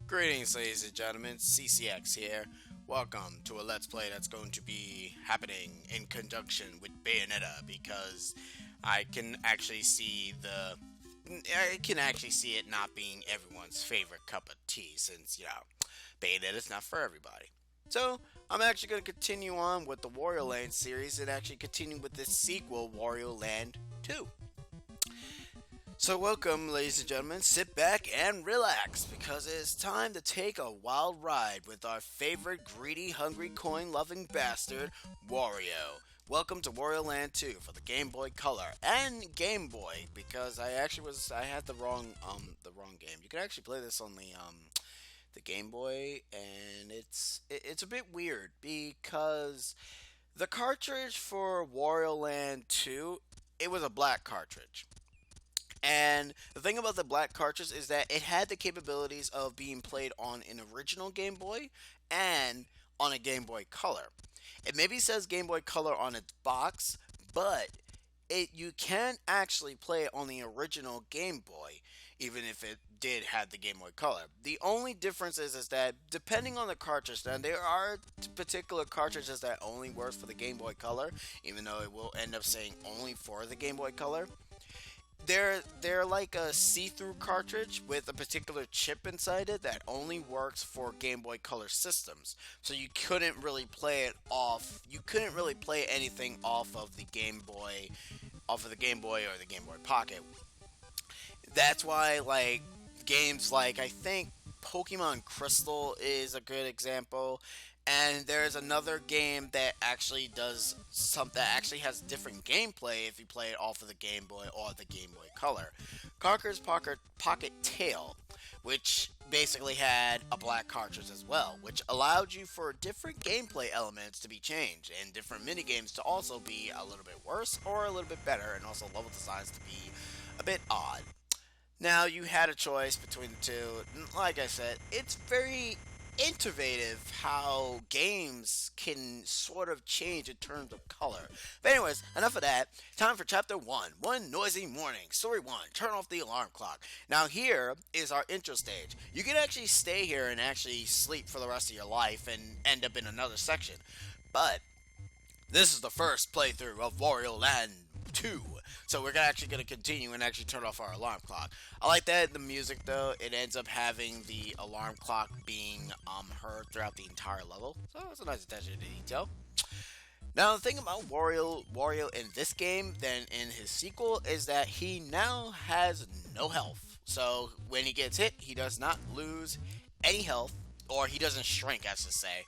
Greetings, ladies and gentlemen. CCX here. Welcome to a Let's Play that's going to be happening in conjunction with Bayonetta because I can actually see it not being everyone's favorite cup of tea since, Bayonetta's not for everybody. So, I'm actually going to continue on with the Wario Land series and actually continue with this sequel, Wario Land 2. So, welcome, ladies and gentlemen. Sit back and relax because it is time to take a wild ride with our favorite greedy, hungry, coin loving bastard, Wario. Welcome to Wario Land 2 for the Game Boy Color and Game Boy because I had the wrong game. You can actually play this on the Game Boy, and it's a bit weird because the cartridge for Wario Land 2, it was a black cartridge. And the thing about the black cartridge is that it had the capabilities of being played on an original Game Boy and on a Game Boy Color. It maybe says Game Boy Color on its box, but you can actually play it on the original Game Boy, even if it did have the Game Boy Color. The only difference is that depending on the cartridge, then there are particular cartridges that only works for the Game Boy Color, even though it will end up saying only for the Game Boy Color. They're like a see-through cartridge with a particular chip inside it that only works for Game Boy Color systems. So you couldn't really play it off. You couldn't really play anything off of the Game Boy, or the Game Boy Pocket. That's why games like I think Pokemon Crystal is a good example. And there's another game that actually does something that actually has different gameplay if you play it off of the Game Boy or the Game Boy Color. Conker's Pocket Tail, which basically had a black cartridge as well, which allowed you for different gameplay elements to be changed and different minigames to also be a little bit worse or a little bit better, and also level designs to be a bit odd. Now, you had a choice between the two. Like I said, it's very innovative how games can sort of change in terms of color. But anyways, enough of that. Time for chapter 1. One noisy morning. Story 1. Turn off the alarm clock. Now here is our intro stage. You can actually stay here and actually sleep for the rest of your life and end up in another section. But this is the first playthrough of Wario Land 2. So we're actually going to continue and actually turn off our alarm clock. I like that the music, though, it ends up having the alarm clock being heard throughout the entire level. So it's a nice attention to detail. Now, the thing about Wario in this game than in his sequel is that he now has no health. So when he gets hit, he does not lose any health, or he doesn't shrink, as to say.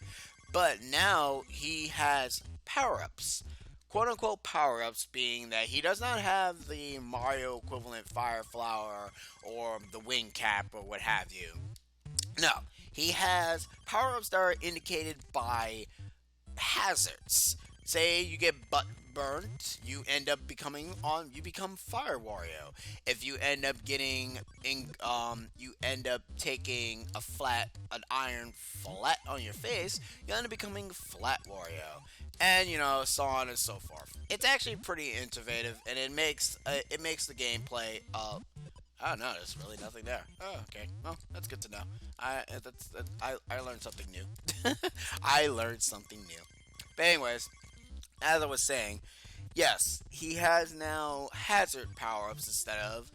But now he has power-ups. Quote-unquote power-ups being that he does not have the Mario equivalent Fire Flower or the Wing Cap or what have you. No, he has power-ups that are indicated by hazards. Say you get butt burnt, you become Fire Wario. If you end up you end up taking an iron flat on your face, you end up becoming Flat Wario, and so on and so forth. It's actually pretty innovative, and it makes the gameplay. I don't know. There's really nothing there. Oh, okay. Well, that's good to know. I learned something new. I learned something new. But anyways, as I was saying, yes, he has now hazard power-ups instead of,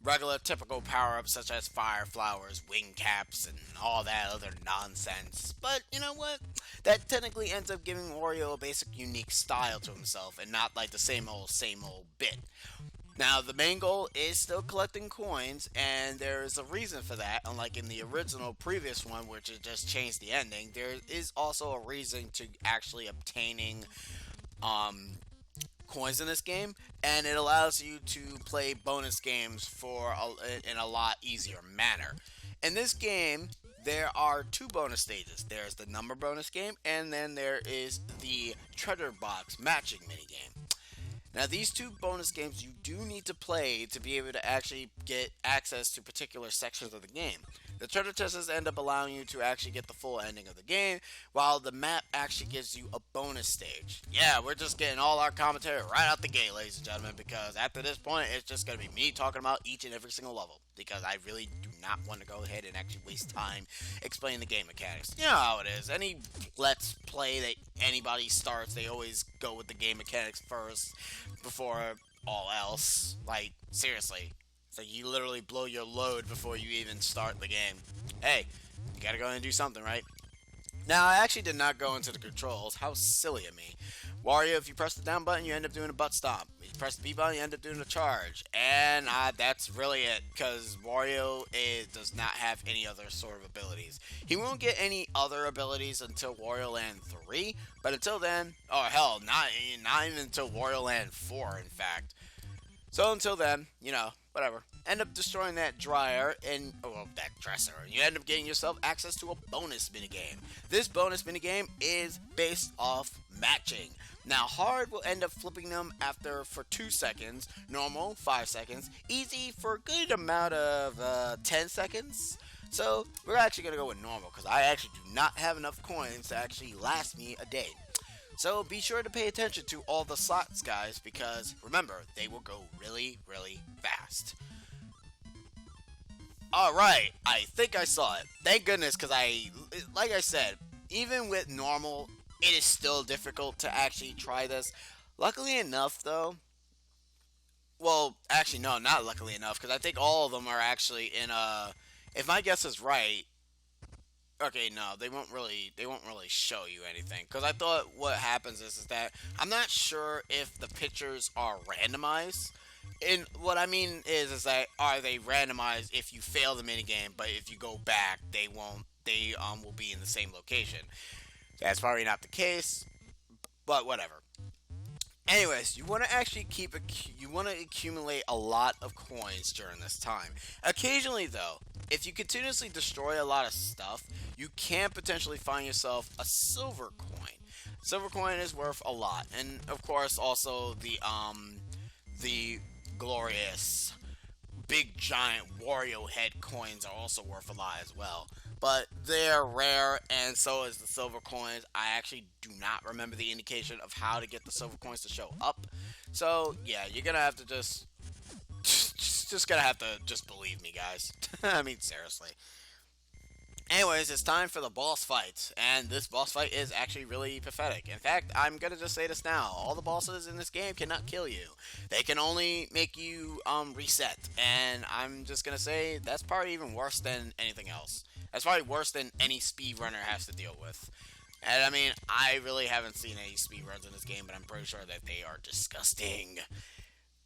regular typical power-ups such as fire flowers, wing caps, and all that other nonsense. But you know what? That technically ends up giving Wario a basic unique style to himself and not like the same old bit. Now, the main goal is still collecting coins, and there is a reason for that. Unlike in the original previous one, which it just changed the ending, there is also a reason to actually obtaining coins in this game, and it allows you to play bonus games in a lot easier manner. In this game, there are two bonus stages. There's the number bonus game, and then there is the treasure box matching minigame. Now, these two bonus games you do need to play to be able to actually get access to particular sections of the game. The treasure chests end up allowing you to actually get the full ending of the game, while the map actually gives you a bonus stage. Yeah, we're just getting all our commentary right out the gate, ladies and gentlemen, because after this point, it's just going to be me talking about each and every single level, because I really do not want to go ahead and actually waste time explaining the game mechanics. You know how it is. Any Let's Play that anybody starts, they always go with the game mechanics first before all else. Like, seriously. So you literally blow your load before you even start the game. Hey, you gotta go and do something, right? Now, I actually did not go into the controls. How silly of me. Wario, if you press the down button, you end up doing a butt stomp. If you press the B button, you end up doing a charge. And that's really it, because Wario does not have any other sort of abilities. He won't get any other abilities until Wario Land 3, but until then, oh hell, not even until Wario Land 4, in fact. So until then, whatever. End up destroying that dryer and that dresser, and you end up getting yourself access to a bonus minigame. This bonus minigame is based off matching. Now, hard will end up flipping them for 2 seconds, normal 5 seconds, easy for a good amount of 10 seconds. So we're actually gonna go with normal because I actually do not have enough coins to actually last me a day. So be sure to pay attention to all the slots, guys, because remember, they will go really, really fast. Alright, I think I saw it. Thank goodness, because like I said, even with normal, it is still difficult to actually try this. Luckily enough, though, well, actually, no, not luckily enough, because I think all of them are actually in if my guess is right, okay, no, they won't really show you anything. Because I thought what happens is that I'm not sure if the pictures are randomized. And what I mean is that are they randomized if you fail the minigame, but if you go back, they won't. They will be in the same location. That's probably not the case, but whatever. Anyways, you want to actually you want to accumulate a lot of coins during this time. Occasionally, though, if you continuously destroy a lot of stuff, you can potentially find yourself a silver coin. Silver coin is worth a lot, and of course, also the glorious big giant Wario head coins are also worth a lot as well. But they're rare, and so is the silver coins. I actually do not remember the indication of how to get the silver coins to show up. So yeah, you're gonna have to just gonna have to just believe me, guys. I mean, seriously. Anyways, it's time for the boss fight, and this boss fight is actually really pathetic. In fact, I'm gonna just say this now: all the bosses in this game cannot kill you; they can only make you reset. And I'm just gonna say that's probably even worse than anything else. That's probably worse than any speedrunner has to deal with. And I mean, I really haven't seen any speedruns in this game, but I'm pretty sure that they are disgusting.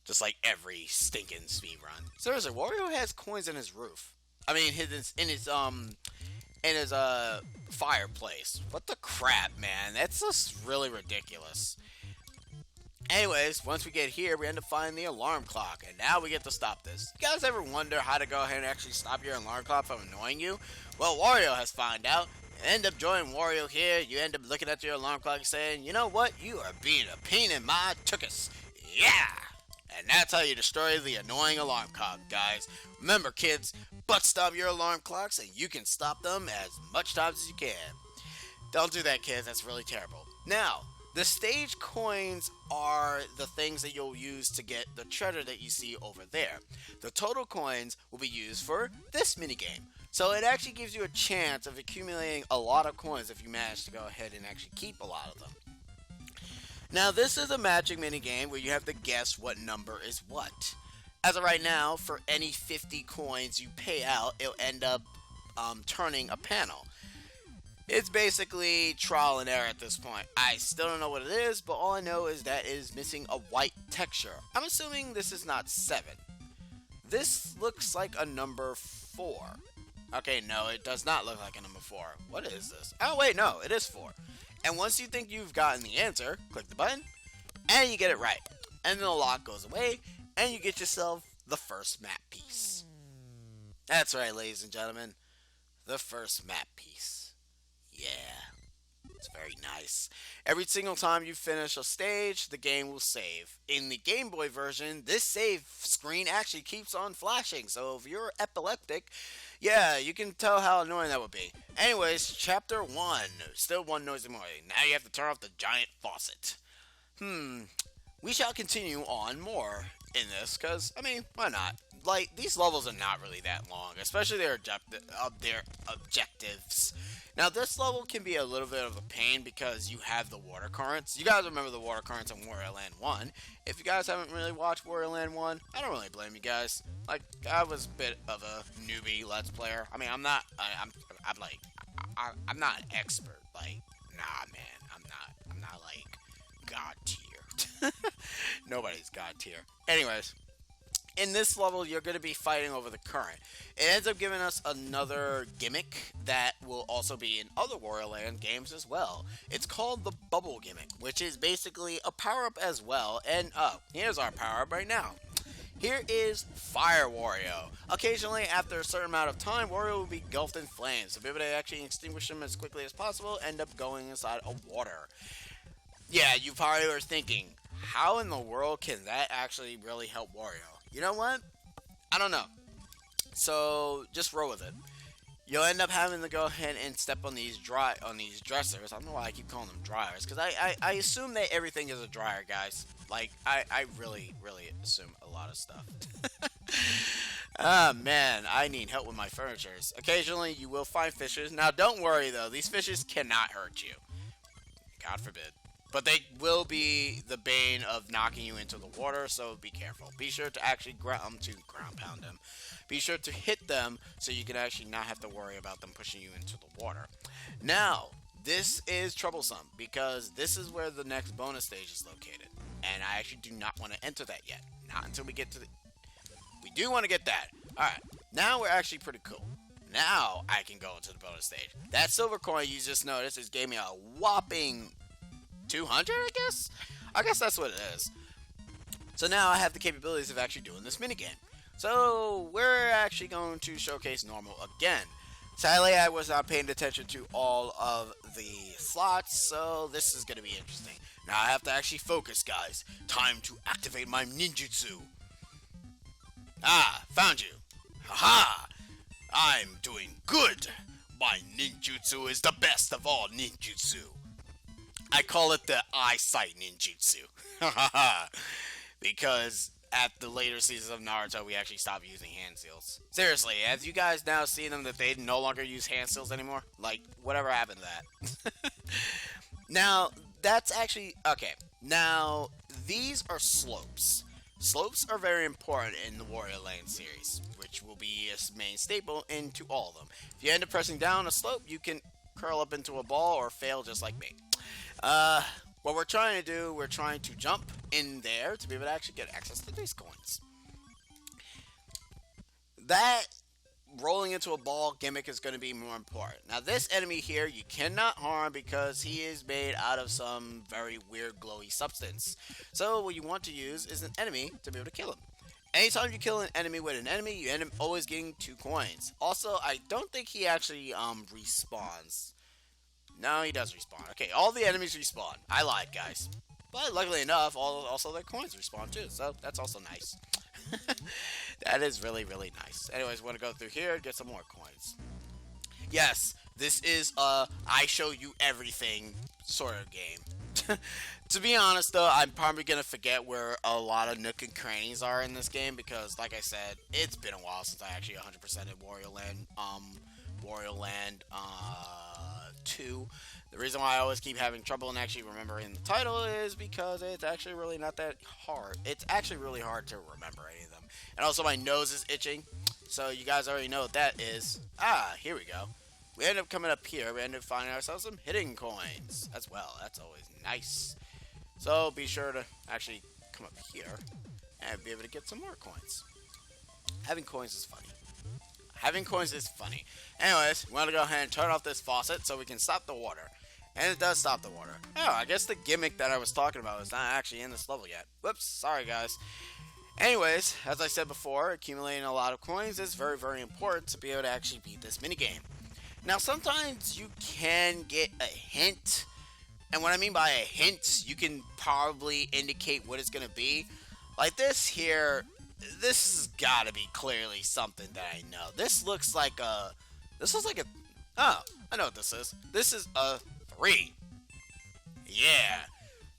Just like every stinking speedrun. Seriously, Wario has coins in his roof. I mean, in his fireplace. What the crap, man? That's just really ridiculous. Anyways, once we get here, we end up finding the alarm clock, and now we get to stop this. You guys ever wonder how to go ahead and actually stop your alarm clock from annoying you? Well, Wario has found out. You end up joining Wario here, you end up looking at your alarm clock and saying, you know what, you are being a pain in my tuchus. Yeah! And that's how you destroy the annoying alarm clock, guys. Remember, kids, butt stop your alarm clocks and you can stop them as much times as you can. Don't do that, kids. That's really terrible. Now, the stage coins are the things that you'll use to get the treasure that you see over there. The total coins will be used for this minigame. So it actually gives you a chance of accumulating a lot of coins if you manage to go ahead and actually keep a lot of them. Now, this is a magic minigame where you have to guess what number is what. As of right now, for any 50 coins you pay out, it'll end up turning a panel. It's basically trial and error at this point. I still don't know what it is, but all I know is that it is missing a white texture. I'm assuming this is not 7. This looks like a number 4. Okay, no, it does not look like a number 4. What is this? Oh, wait, no, it is 4. And once you think you've gotten the answer, click the button, and you get it right. And then the lock goes away, and you get yourself the first map piece. That's right, ladies and gentlemen. The first map piece. Yeah. It's very nice. Every single time you finish a stage, the game will save. In the Game Boy version, this save screen actually keeps on flashing. So if you're epileptic, yeah, you can tell how annoying that would be. Anyways, chapter 1. Still one noisy morning. Now you have to turn off the giant faucet. Hmm. We shall continue on more in this, because, I mean, why not? Like, these levels are not really that long, especially their objectives. Now, this level can be a little bit of a pain because you have the water currents. You guys remember the water currents in Wario Land 1. If you guys haven't really watched Wario Land 1, I don't really blame you guys. Like, I was a bit of a newbie Let's Player. I mean, I'm not, I'm not an expert. Like, nah, man, I'm not like God tier. Nobody's God tier. Anyways, in this level, you're going to be fighting over the current. It ends up giving us another gimmick that will also be in other Wario Land games as well. It's called the Bubble Gimmick, which is basically a power-up as well. And, here's our power-up right now. Here is Fire Wario. Occasionally, after a certain amount of time, Wario will be engulfed in flames. To be able to actually extinguish them as quickly as possible, end up going inside of water. Yeah, you probably are thinking, how in the world can that actually really help Wario? You know what? I don't know. So just roll with it. You'll end up having to go ahead and step on these dressers. I don't know why I keep calling them dryers, because I assume that everything is a dryer, guys. Like, I really assume a lot of stuff. Ah, man, I need help with my furnitures. Occasionally, you will find fishes. Now, don't worry, though. These fishes cannot hurt you. God forbid. But they will be the bane of knocking you into the water, so be careful. Be sure to actually ground pound them. Be sure to hit them so you can actually not have to worry about them pushing you into the water. Now, this is troublesome because this is where the next bonus stage is located. And I actually do not want to enter that yet. Not until we get to the... We do want to get that. Alright, now we're actually pretty cool. Now I can go into the bonus stage. That silver coin you just noticed is gave me a whopping 200, I guess? I guess that's what it is. So now I have the capabilities of actually doing this minigame. So we're actually going to showcase normal again. Sadly, I was not paying attention to all of the slots, so this is going to be interesting. Now I have to actually focus, guys. Time to activate my ninjutsu. Ah, found you. Haha! I'm doing good. My ninjutsu is the best of all ninjutsu. I call it the eyesight ninjutsu. Because at the later seasons of Naruto, we actually stopped using hand seals. Seriously, have you guys now seen them that they no longer use hand seals anymore? Like, whatever happened to that? Now, that's actually... Okay, now, these are slopes. Slopes are very important in the Wario Land series, which will be a main staple into all of them. If you end up pressing down a slope, you can curl up into a ball or fail just like me. What we're trying to do, we're trying to jump in there to be able to actually get access to these coins. That rolling into a ball gimmick is going to be more important. Now, this enemy here, you cannot harm because he is made out of some very weird glowy substance. So, what you want to use is an enemy to be able to kill him. Anytime you kill an enemy with an enemy, you end up always getting 2 coins. Also, I don't think he actually respawns. No, he does respawn. Okay, all the enemies respawn. I lied, guys. But luckily enough, also their coins respawn too, so that's also nice. That is really nice. Anyways, want to go through here and get some more coins. Yes, this is a I show you everything sort of game. To be honest though, I'm probably going to forget where a lot of nook and crannies are in this game because, like I said, it's been a while since I actually 100%ed Wario Land 2. The reason why I always keep having trouble in actually remembering the title is because it's actually really not that hard. It's actually really hard to remember any of them. And also my nose is itching, so you guys already know what that is. Ah, here we go. We end up coming up here. We end up finding ourselves some hidden coins as well. That's always nice. So be sure to actually come up here and be able to get some more coins. Having coins is funny. Having coins is funny. Anyways, we want to go ahead and turn off this faucet so we can stop the water. And it does stop the water. Oh, I guess the gimmick that I was talking about is not actually in this level yet. Whoops, sorry guys. Anyways, as I said before, accumulating a lot of coins is very important to be able to actually beat this minigame. Now, sometimes you can get a hint, and what I mean by a hint, you can probably indicate what it's gonna be. Like this here, this has gotta be clearly something that I know. This looks like a. This looks like a. Oh, I know what this is. This is a 3. Yeah.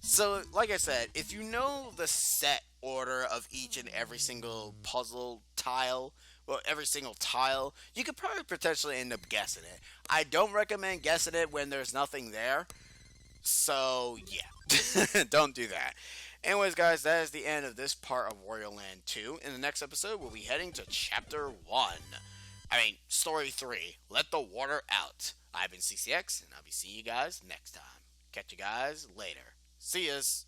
So, like I said, if you know the set order of each and every single puzzle tile, well, every single tile, you could probably potentially end up guessing it. I don't recommend guessing it when there's nothing there. So, yeah. Don't do that. Anyways, guys, that is the end of this part of Wario Land 2. In the next episode, we'll be heading to Chapter 1. Story 3. Let the water out. I've been CCX, and I'll be seeing you guys next time. Catch you guys later. See yas.